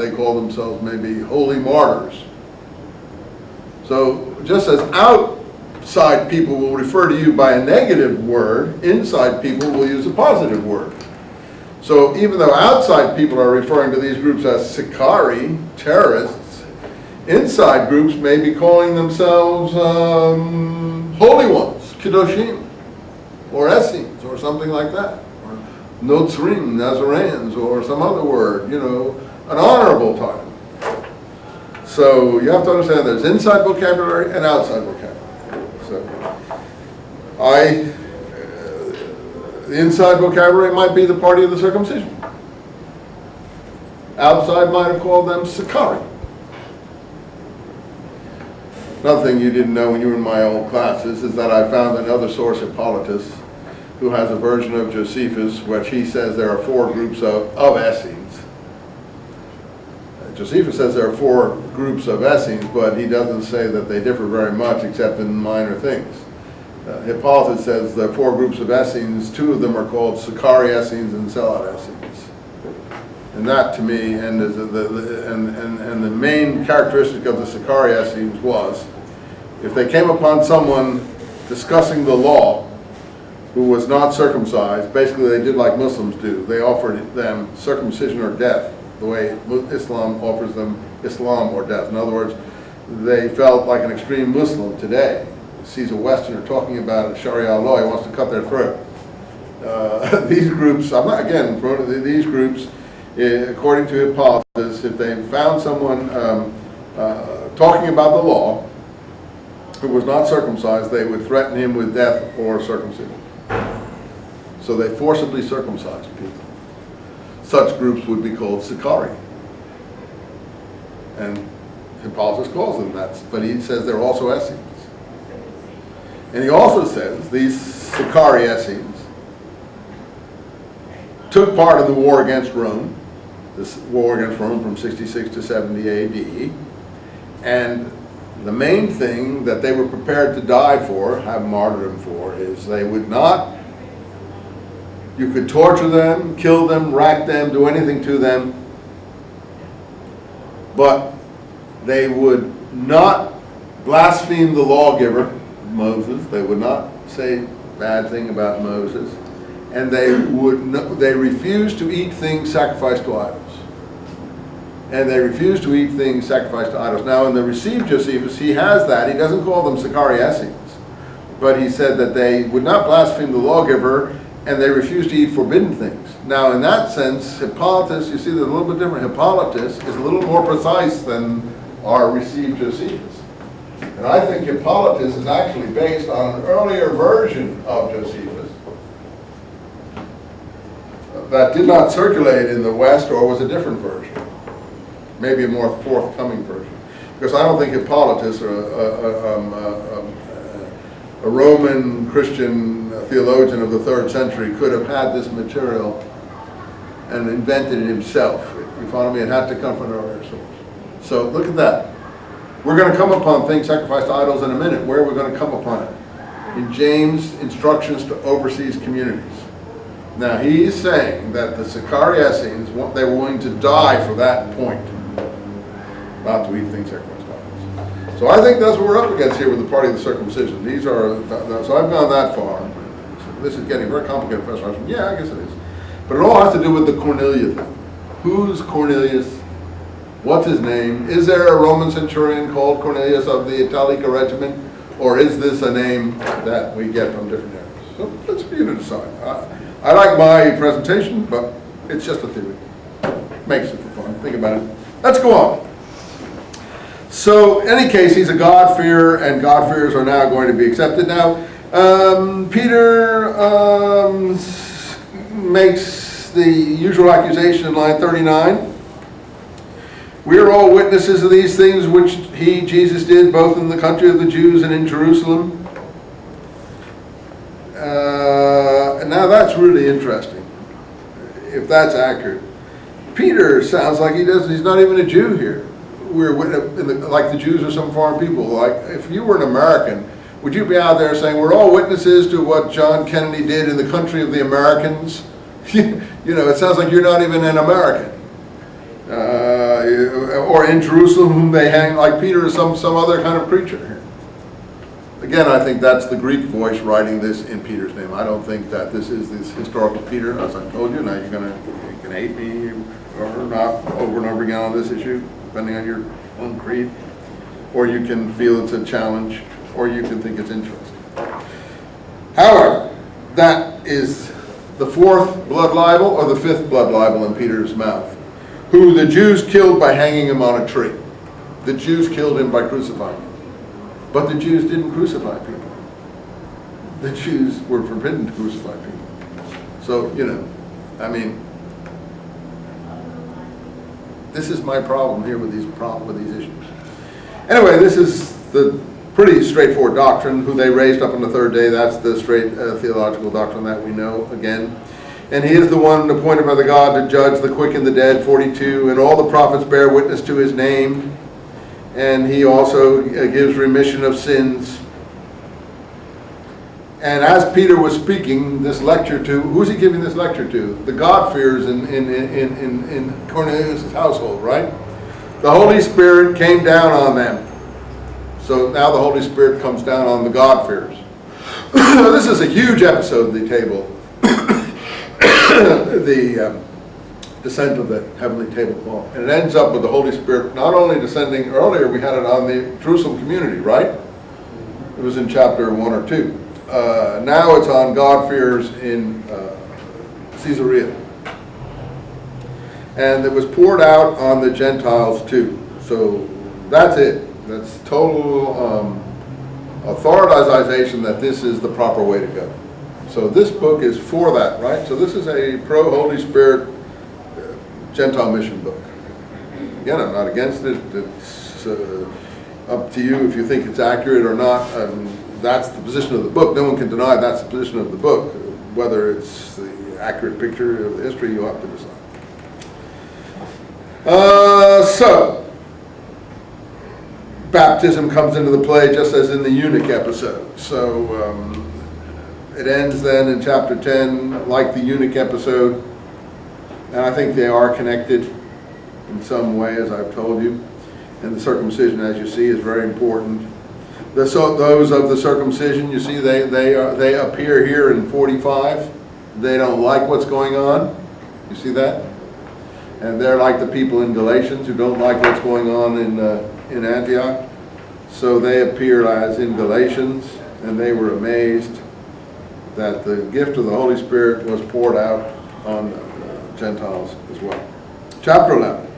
they call themselves maybe holy martyrs. So just as outside people will refer to you by a negative word, inside people will use a positive word. So even though outside people are referring to these groups as Sicarii, terrorists, inside groups may be calling themselves holy ones, Kedoshim, or Essenes, or something like that, or Notzrim, Nazarenes, or some other word, an honorable title. So you have to understand there's inside vocabulary and outside vocabulary. So the inside vocabulary might be the party of the circumcision. Outside might have called them Sicarii. Another thing you didn't know when you were in my old classes is that I found another source, Hippolytus, who has a version of Josephus, which he says there are 4 groups of Essenes. Josephus says there are 4 groups of Essenes, but he doesn't say that they differ very much except in minor things. Hippolytus says there are 4 groups of Essenes. 2 of them are called Sicarii Essenes and Sellout Essenes. And that to me, and the main characteristic of the Sicarii Essenes was, if they came upon someone discussing the law who was not circumcised, basically they did like Muslims do. They offered them circumcision or death, the way Islam offers them Islam or death. In other words, they felt like an extreme Muslim today. Sees a Westerner talking about Sharia law, he wants to cut their throat. These groups, these groups, according to Hippolytus, if they found someone talking about the law who was not circumcised, they would threaten him with death or circumcision. So they forcibly circumcised people. Such groups would be called Sicarii. And Hippolytus calls them that, but he says they're also Essenes. And he also says these Sicarii Essenes took part in the war against Rome, this war against Rome from 66 to 70 AD, and the main thing that they were prepared to die for, have martyrdom for, is they would not, you could torture them, kill them, rack them, do anything to them, but they would not blaspheme the lawgiver, Moses. They would not say bad thing about Moses, and they refused to eat things sacrificed to idols. And they refused to eat things sacrificed to idols. Now in the Received Josephus, he has that. He doesn't call them Sicarii Essenes, but he said that they would not blaspheme the lawgiver, and they refused to eat forbidden things. Now in that sense, Hippolytus, you see, they're a little bit different. Hippolytus is a little more precise than our Received Josephus. And I think Hippolytus is actually based on an earlier version of Josephus that did not circulate in the West, or was a different version, maybe a more forthcoming version. Because I don't think Hippolytus, a Roman Christian theologian of the 3rd century, could have had this material and invented it himself. You follow me? It had to come from an earlier source. So look at that. We're going to come upon things sacrificed to idols in a minute. Where are we going to come upon it? In James' instructions to overseas communities. Now he's saying that the Sicarii Essenes, they were willing to die for that point, not to eat things sacrificed to idols. So I think that's what we're up against here with the party of the circumcision. These are, so I've gone that far. So this is getting very complicated, Professor. Yeah, I guess it is. But it all has to do with the Cornelia thing. Who's Cornelius? What's his name? Is there a Roman centurion called Cornelius of the Italica regiment? Or is this a name that we get from different areas? So let's for you to decide. I like my presentation, but it's just a theory. Makes it for fun. Think about it. Let's go on. So, in any case, he's a God-fearer, and God-fearers are now going to be accepted. Now, Peter makes the usual accusation in line 39. We are all witnesses of these things which he, Jesus, did both in the country of the Jews and in Jerusalem. And now that's really interesting, if that's accurate. Peter sounds like he's not even a Jew here. Like the Jews are some foreign people. Like if you were an American, would you be out there saying, we're all witnesses to what John Kennedy did in the country of the Americans? You know, it sounds like you're not even an American. or in Jerusalem whom they hang, like Peter or some other kind of preacher. Again, I think that's the Greek voice writing this in Peter's name. I don't think that this is this historical Peter, as I told you. Now you can hate me or not over and over again on this issue, depending on your own creed. Or you can feel it's a challenge, or you can think it's interesting. However, that is the fourth blood libel or the fifth blood libel in Peter's mouth, who the Jews killed by hanging him on a tree. The Jews killed him by crucifying him. But the Jews didn't crucify people. The Jews were forbidden to crucify people. So, you know, I mean, this is my problem here with these issues. Anyway, this is the pretty straightforward doctrine, who they raised up on the third day. That's the straight theological doctrine that we know, again. And he is the one appointed by the God to judge the quick and the dead, 42, and all the prophets bear witness to his name. And he also gives remission of sins. And as Peter was speaking this lecture to, who's he giving this lecture to? The God-fearers in Cornelius' household, right? The Holy Spirit came down on them. So now the Holy Spirit comes down on the God-fearers. This is a huge episode of the table. The descent of the heavenly tablecloth. And it ends up with the Holy Spirit not only descending, earlier we had it on the Jerusalem community, right? It was in chapter 1 or 2. Now it's on God-fearers in Caesarea. And it was poured out on the Gentiles too. So that's it. That's total authorization that this is the proper way to go. So this book is for that, right? So this is a pro-Holy Spirit Gentile mission book. Again, I'm not against it. It's up to you if you think it's accurate or not. That's the position of the book. No one can deny that's the position of the book. Whether it's the accurate picture of the history, you'll have to decide. So, baptism comes into the play just as in the eunuch episode. So, it ends then in chapter 10 like the eunuch episode. And I think they are connected in some way, as I've told you. And the circumcision, as you see, is very important. Those of the circumcision, you see, they appear here in 45. They don't like what's going on. You see that? And they're like the people in Galatians who don't like what's going on in Antioch. So they appear as in Galatians, and they were amazed that the gift of the Holy Spirit was poured out on Gentiles as well. Chapter 11.